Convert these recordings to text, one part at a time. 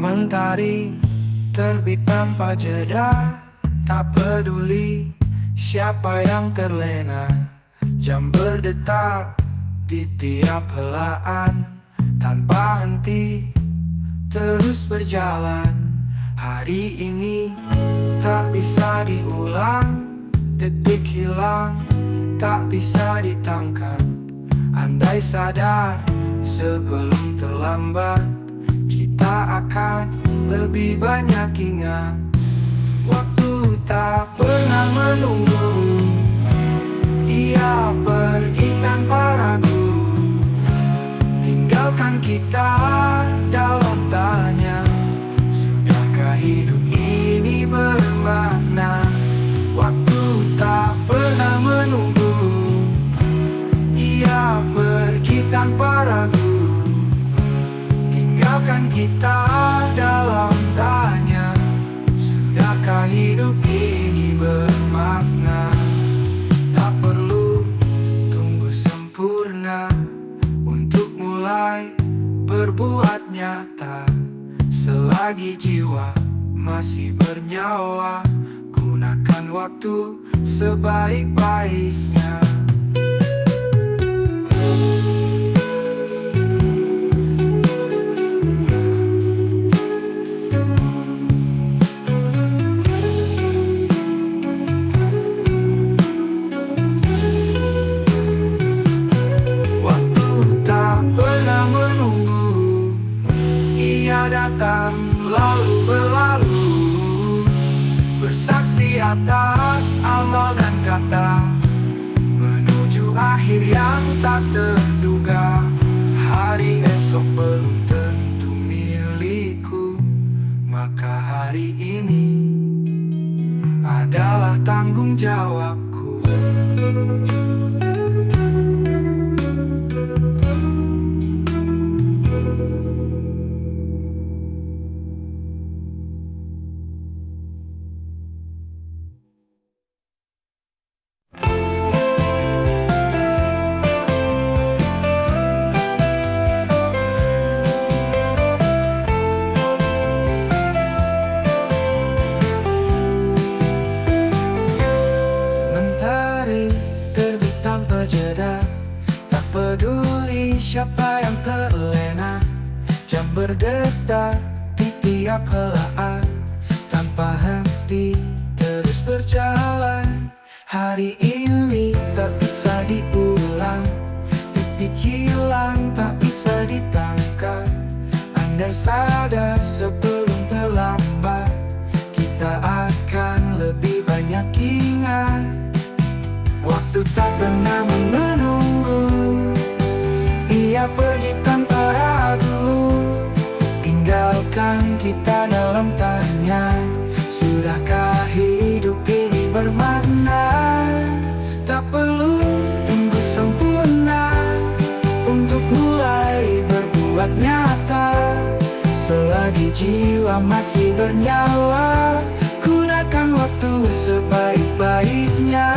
Mentari terbit tanpa jeda, tak peduli siapa yang terlena. Jam berdetak di tiap helaan, tanpa henti terus berjalan. Hari ini tak bisa diulang, detik hilang tak bisa ditangkap. Andai sadar sebelum terlambat, kita akan lebih banyak ingat. Waktu tak pernah menunggu, ia pergi tanpa ragu, tinggalkan kita dalam tanya. Sudahkah hidup ini bermakna? Waktu tak pernah menunggu, ia pergi tanpa ragu, tinggalkan kita dalam tanya. Sudahkah hidup ini bermakna? Tak perlu tunggu sempurna untuk mulai berbuat nyata. Selagi jiwa masih bernyawa, gunakan waktu sebaik-baiknya. Waktu tak pernah menunggu, ia datang lalu berlalu, bersaksi atas amal dan kata, menuju akhir yang tak terduga. Hari esok belum tentu milikku, maka hari ini adalah tanggung jawabku. Mentari terbit tanpa jeda, tak peduli siapa yang terlena. Jam berdetak di tiap helaan, tanpa henti terus berjalan. Hari ini tak bisa diulang, detik hilang tak bisa ditangkap. Andai sadar sebelum terlambat, kita akan lebih banyak ingat. Waktu tak pernah menunggu, ia pergi tanpa ragu, tinggalkan kita dalam tanya. Sudahkah hidup ini bermakna? Tak perlu tunggu sempurna untuk mulai berbuat nyata. Selagi jiwa masih bernyawa, gunakan waktu sebaik-baiknya.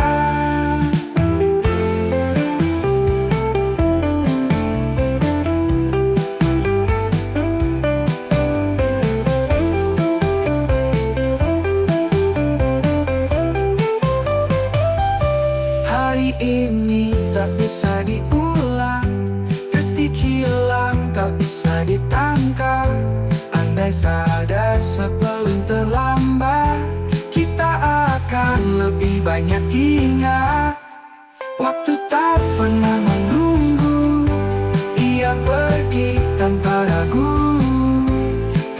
Hari ini tak bisa diulang, detik hilang tak bisa ditangkap. Andai sadar sebelum terlambat, kita akan lebih banyak ingat. Waktu tak pernah menunggu, ia pergi tanpa ragu,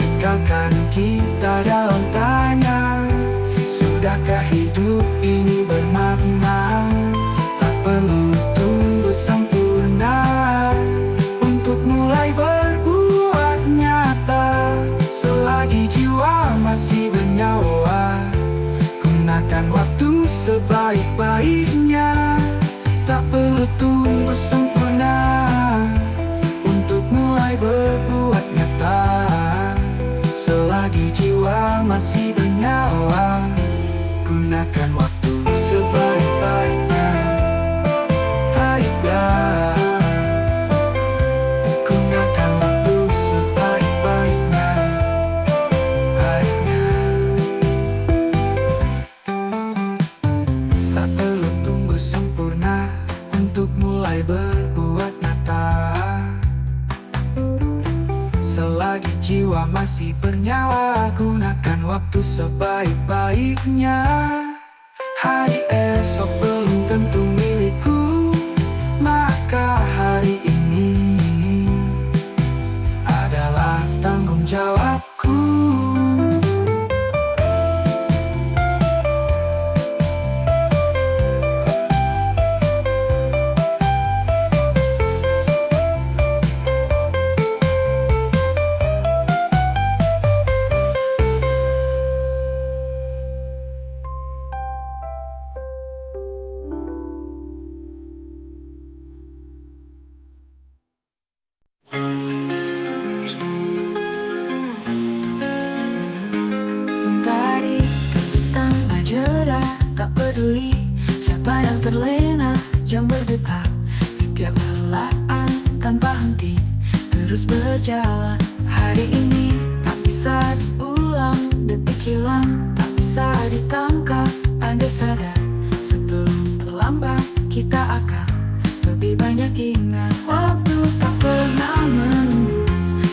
tinggalkan kita dalam tanya. Sudahkah hidup ini bermakna? Tak perlu tunggu sempurna untuk mulai berbuat nyata. Selagi jiwa masih bernyawa, gunakan waktu sebaik-baiknya. Tak perlu tunggu sempurna untuk mulai berbuat nyata. Selagi jiwa masih bernyawa, gunakan waktu sebaik-baiknya. Aida, gunakan waktu sebaik-baiknya. Selagi jiwa masih bernyawa, gunakan waktu sebaik-baiknya. Hari esok belum tentu milikku, maka hari ini adalah tanggung jawabku. Mentari terbit tanpa jeda, tak peduli siapa yang terlena. Jam berdetak, tiap helaan tanpa henti terus berjalan. Hari ini tak bisa diulang, detik hilang tak bisa ditangkap. Andai sadar sebelum terlambat, kita akan lebih banyak ingat. Waktu tak pernah menunggu,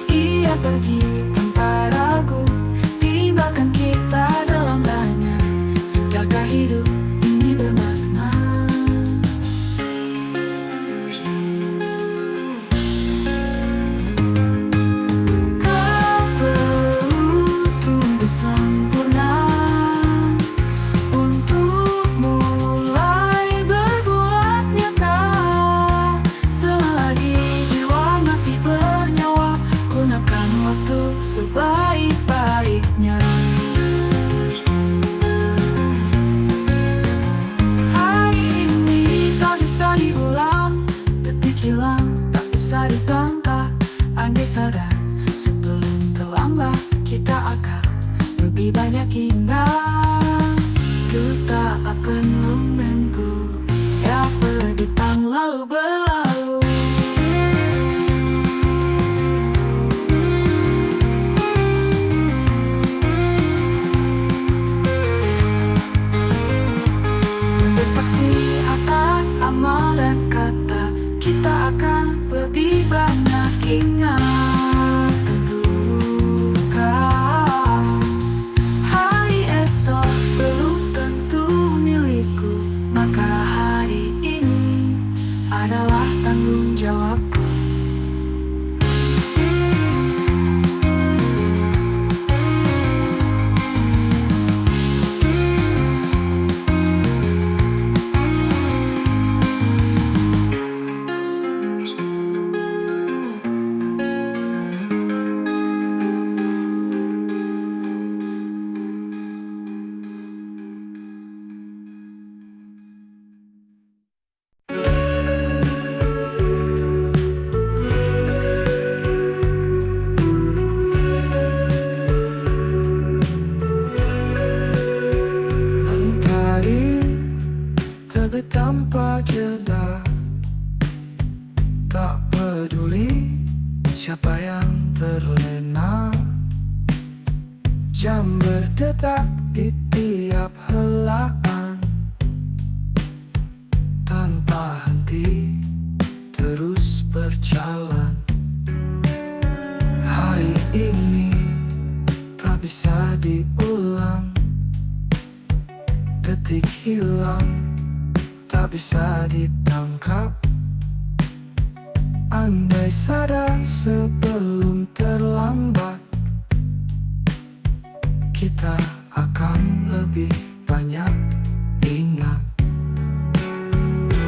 ia pergi tanpa ragu, tinggalkan kita dalam tanya, sudahkah hidup ini bermakna? Tak perlu tunggu sempurna untuk mulai berbuat nyata. Selagi jiwa masih bernyawa, gunakan waktu sebaik-baiknya. Hari ini tak bisa diulang, detik hilang tak bisa ditangkap. Andai sadar sebelum terlambat, kita akan lebih banyak ingat. Kita akan menunggu ya peditang lalu berlalu. Bersaksi atas amal dan kata, kita akan lebih banyak ingat. Terluka, hari esok belum tentu milikku, maka hari ini adalah tanggung jawabku. Mentari terbit tanpa jeda, tak peduli siapa yang terlena. Jam berdetak di tiap helaan, tanpa henti terus berjalan. Hari ini tak bisa diulang, detik hilang tak bisa ditangkap. Andai sadar sebelum terlambat, kita akan lebih banyak ingat.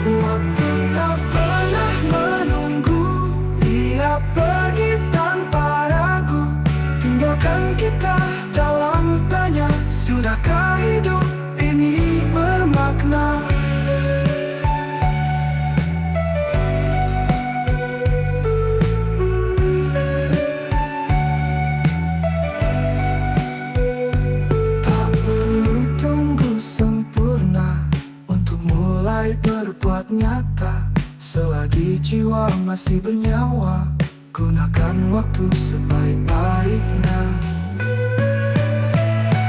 Waktu tak pernah menunggu, ia pergi tanpa ragu, tinggalkan kita dalam tanya, sudahkah hidup ini bermakna? Tak perlu tunggu sempurna untuk mulai berbuat nyata. Selagi jiwa masih bernyawa, gunakan waktu sebaik-baiknya.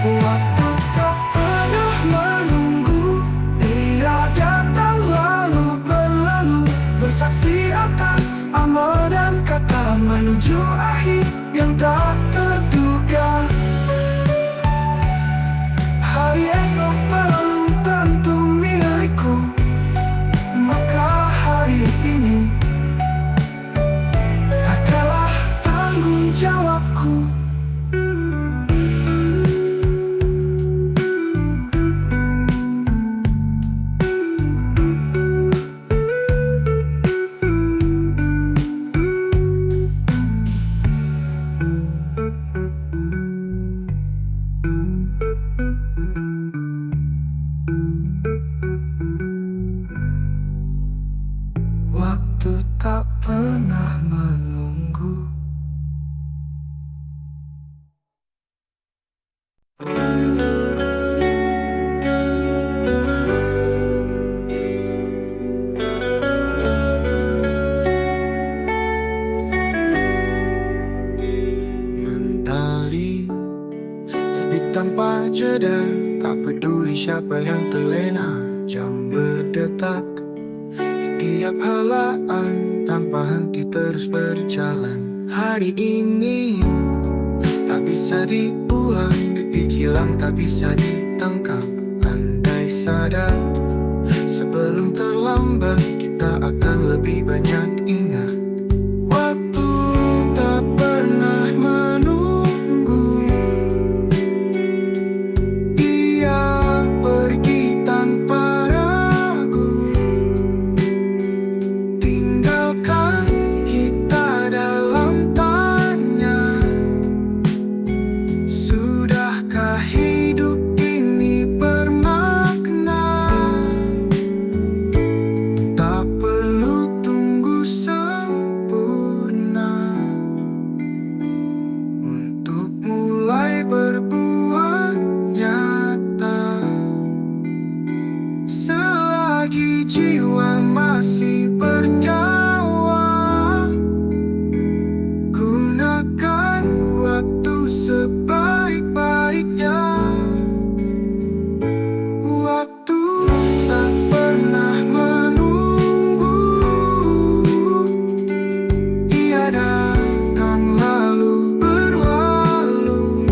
Waktu tak pernah menunggu, ia datang lalu berlalu. Bersaksi atas amal dan kata, menuju akhir yang tak jeda, tak peduli siapa yang terlena. Jam berdetak di tiap halaan, tanpa henti terus berjalan. Hari ini tak bisa diulang, detik hilang tak bisa ditangkap. Andai sadar sebelum terlambat, kita akan lebih banyak ingat. Waktu tak pernah menunggu, ia pergi tanpa ragu, tinggalkan kita dalam tanya. Sudahkah hidup ini bermakna? Tak perlu tunggu sempurna untuk mulai berbuat nyata. Selagi jiwa masih bernyawa, gunakan waktu sebaik-baiknya. Waktu tak pernah menunggu, ia datang lalu berlalu,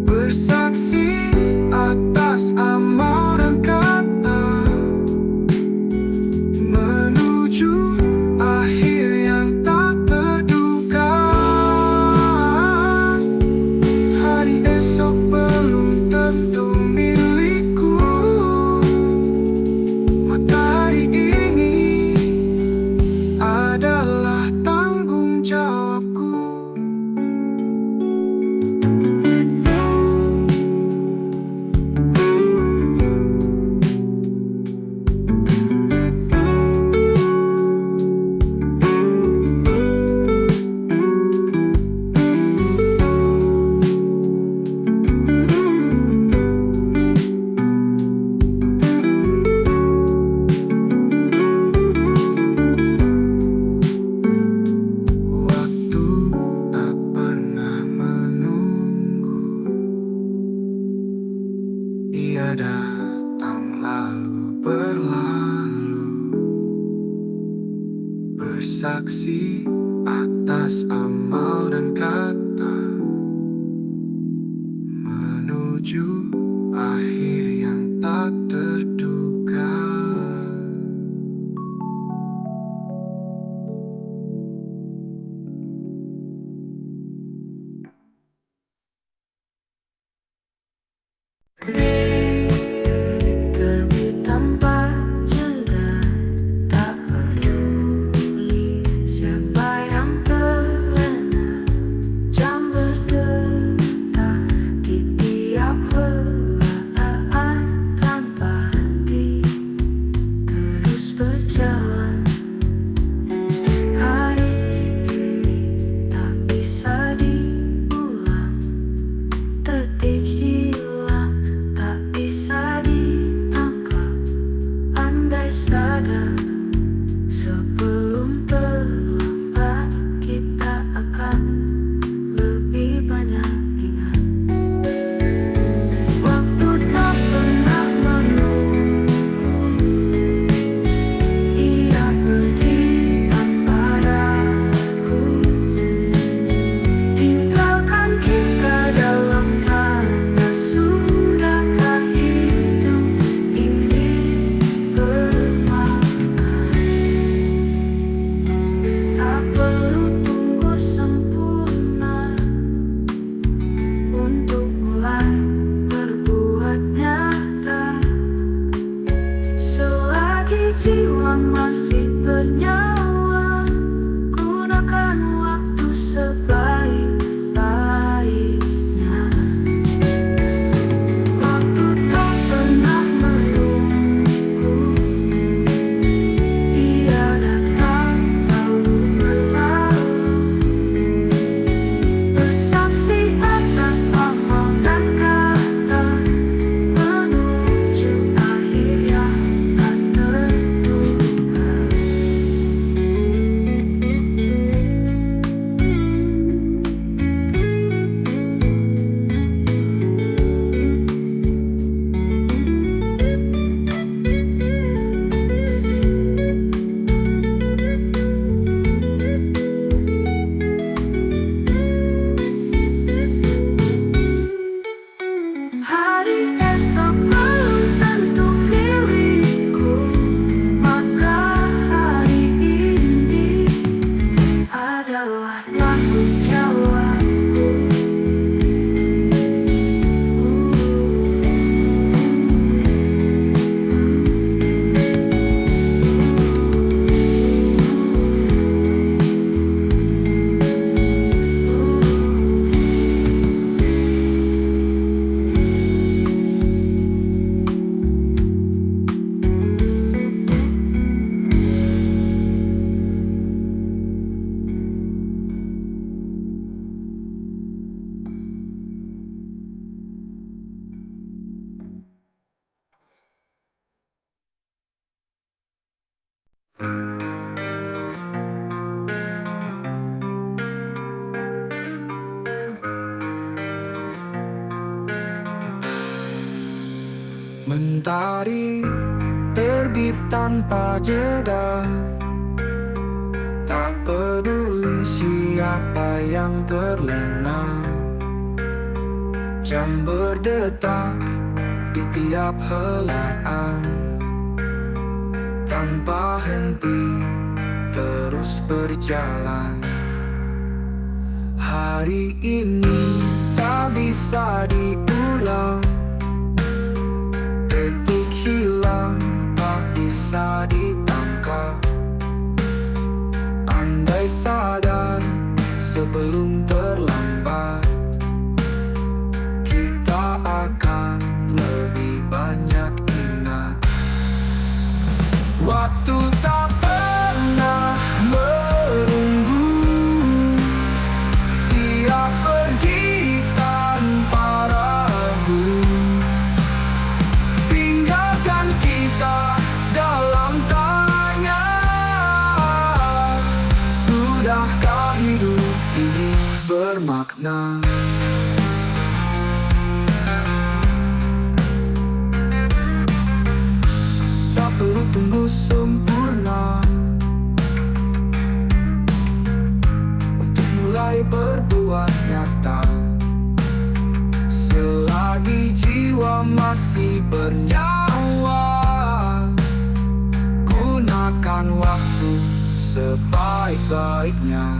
bersaksi atas amal dan kata, menuju akhir yang tak terduga. Hari esok belum tentu milikku, matahari ini adalah tanggung jawabku. Waktu tak pernah menunggu, ia datang lalu berlalu, bersaksi atas amal dan kata, menuju akhir yang tak terduga. Terbit tanpa jeda, tak peduli siapa yang terlena. Jam berdetak di tiap helaan, tanpa henti terus berjalan. Hari ini tak bisa diulang, detik hilang tak Mentari terbit tanpa jeda, tak peduli siapa yang terlena. Jam berdetak di tiap helaan, tanpa henti terus berjalan. Hari ini tak bisa diulang, detik hilang tak bisa ditangkap. Andai sadar sebelum terlambat, kita akan lebih banyak ingat. Waktu tak pernah menunggu, dia pergi tanpa ragu, tinggalkan kita dalam tanya. Sudahkah hidup ini bermakna? Tak perlu tunggu sempurna untuk mulai berbuat nyata. Selagi jiwa masih bernyawa, gunakan waktu sebaik-baiknya.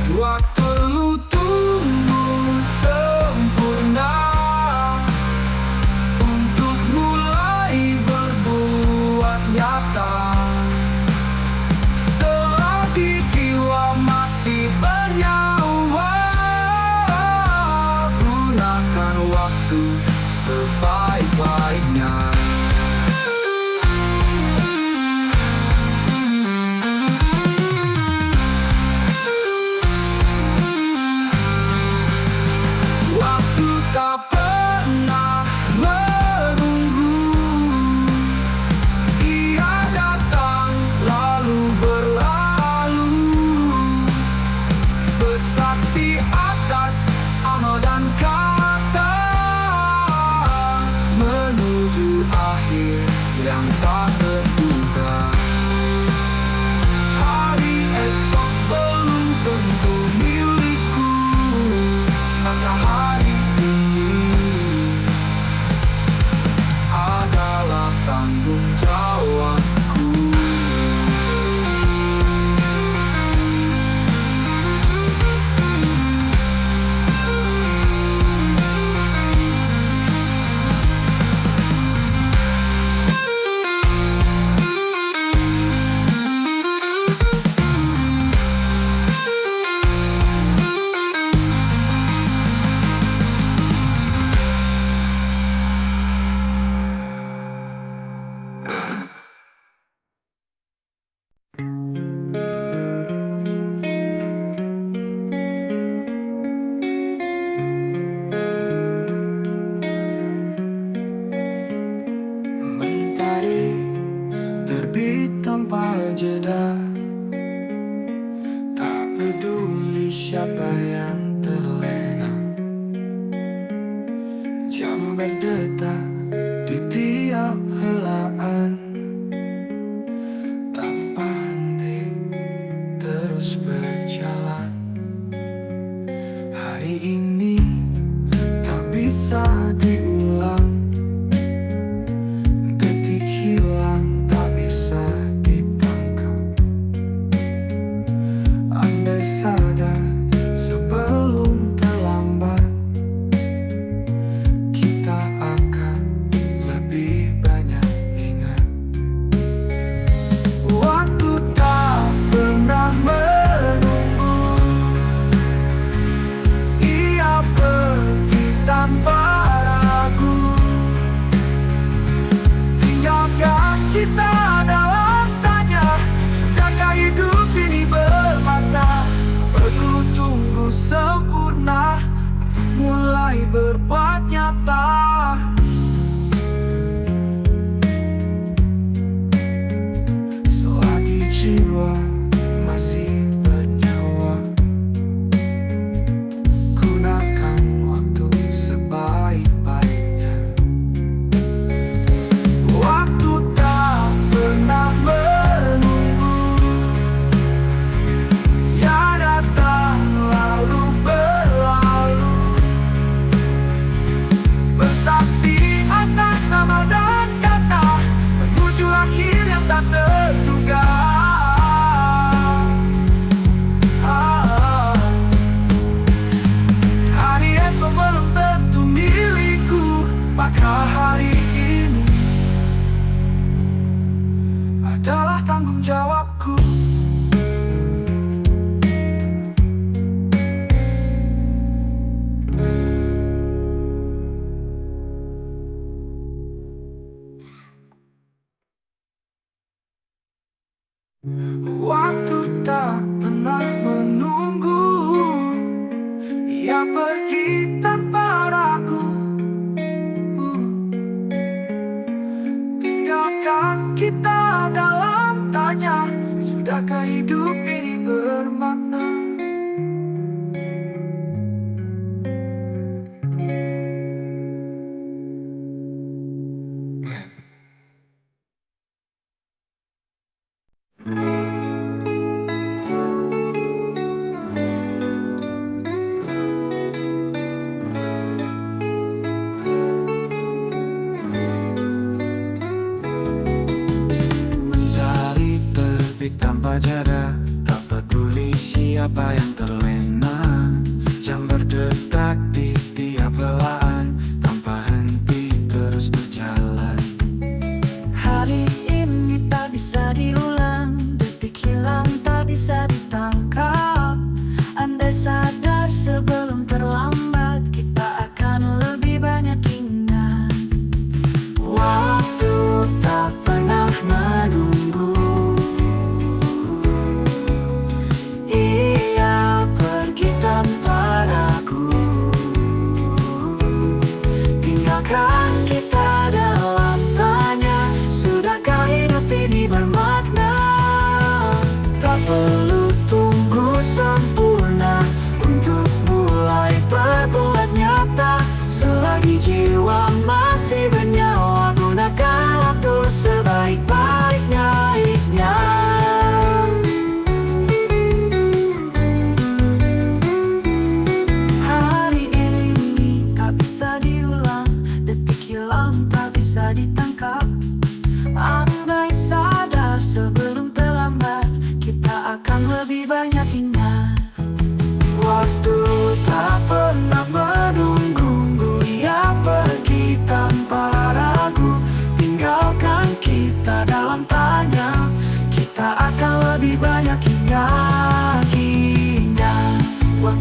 Waktu lu tunggu sempurna untuk mulai berbuat nyata. Selagi jiwa masih bernyawa, gunakan waktu sebaik-baiknya. Waktu tak pernah menunggu, ia datang lalu berlalu, bersaksi atas amal dan kata, menuju akhir yang tak terduga. Hari esok belum tentu milikku, maka hari ini adalah tanggung jawabku. Mentari terbit tanpa jeda, tak peduli siapa yang terlena. Jam berdetak di tiap helaan, tanpa henti terus berjalan. Hari ini tak bisa diulang, detik hilang tak bisa ditangkap. Andai sadar sebelum terlambat, kita akan lebih banyak ingat. Waktu tak pernah menunggu, ia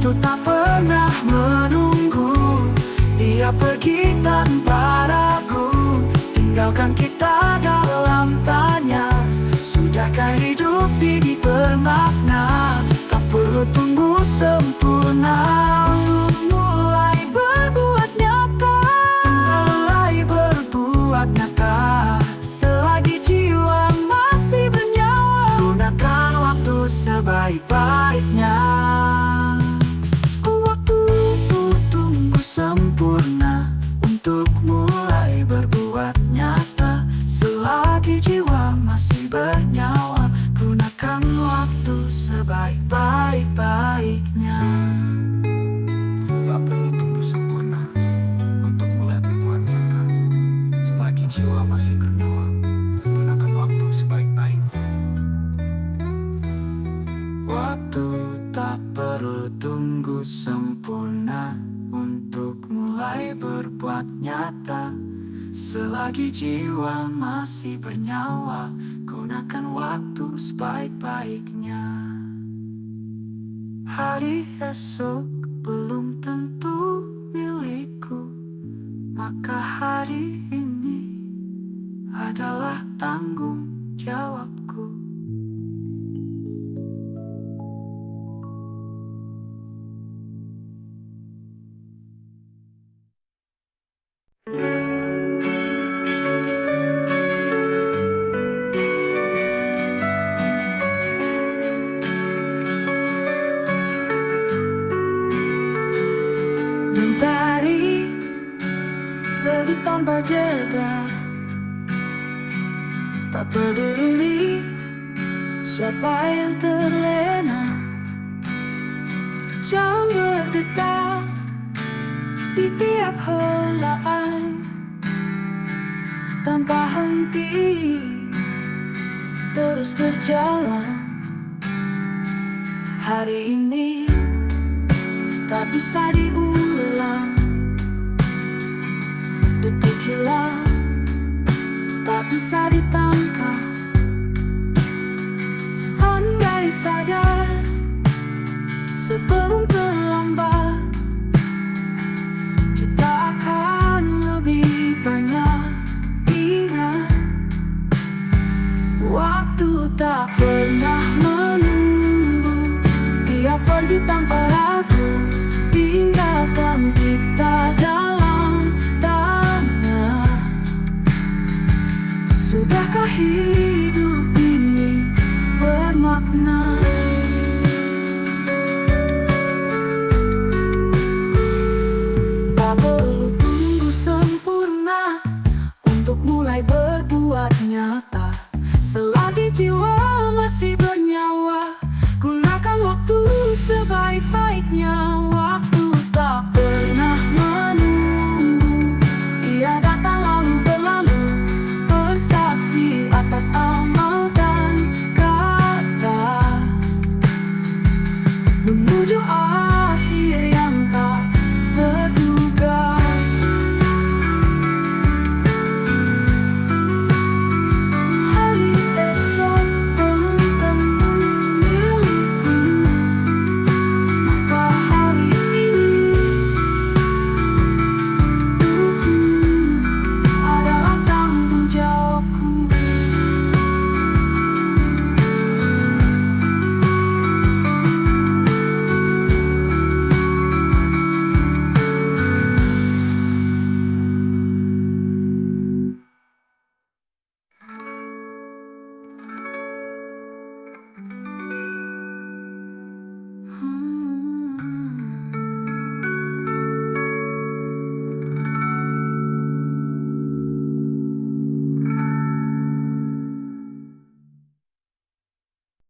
Waktu tak pernah menunggu, dia pergi tanpa ragu, tinggalkan kita dalam tanya. Sudahkah hidup ini bermakna? Tak perlu tunggu sempurna untuk mulai berbuat nyata. Mulai berbuat nyata. Selagi jiwa masih bernyawa, gunakan waktu sebaik-baiknya. Waktu tunggu sempurna untuk mulai berbuat nyata. Selagi jiwa masih bernyawa, gunakan waktu sebaik-baiknya. Tak perlu tunggu sempurna untuk mulai berbuat nyata. Selagi jiwa masih bernyawa, gunakan waktu sebaik-baiknya. Waktu tak perlu tunggu sempurna untuk mulai berbuat nyata. Selagi jiwa masih bernyawa, gunakan waktu sebaik-baiknya. Hari esok belum tentu milikku, maka hari ini adalah tanggung jawabku. Mentari terbit tanpa jeda, tak peduli siapa yang terlena. Jam berdetak di tiap helaan, tanpa henti terus berjalan. Hari ini tak bisa diulang, detik hilang tak bisa ditangkap. Andai saja sebelum terlambat, kita akan lebih banyak ingat. Waktu tak pernah menunggu, dia pergi tanpa ragu, tinggalkan kita dalam tanya. Sudahkah hidup ini bermakna? Tak perlu tunggu sempurna untuk mulai berbuat nyata. Selagi jiwa masih bernyawa, gunakan waktu sebaik-baiknya.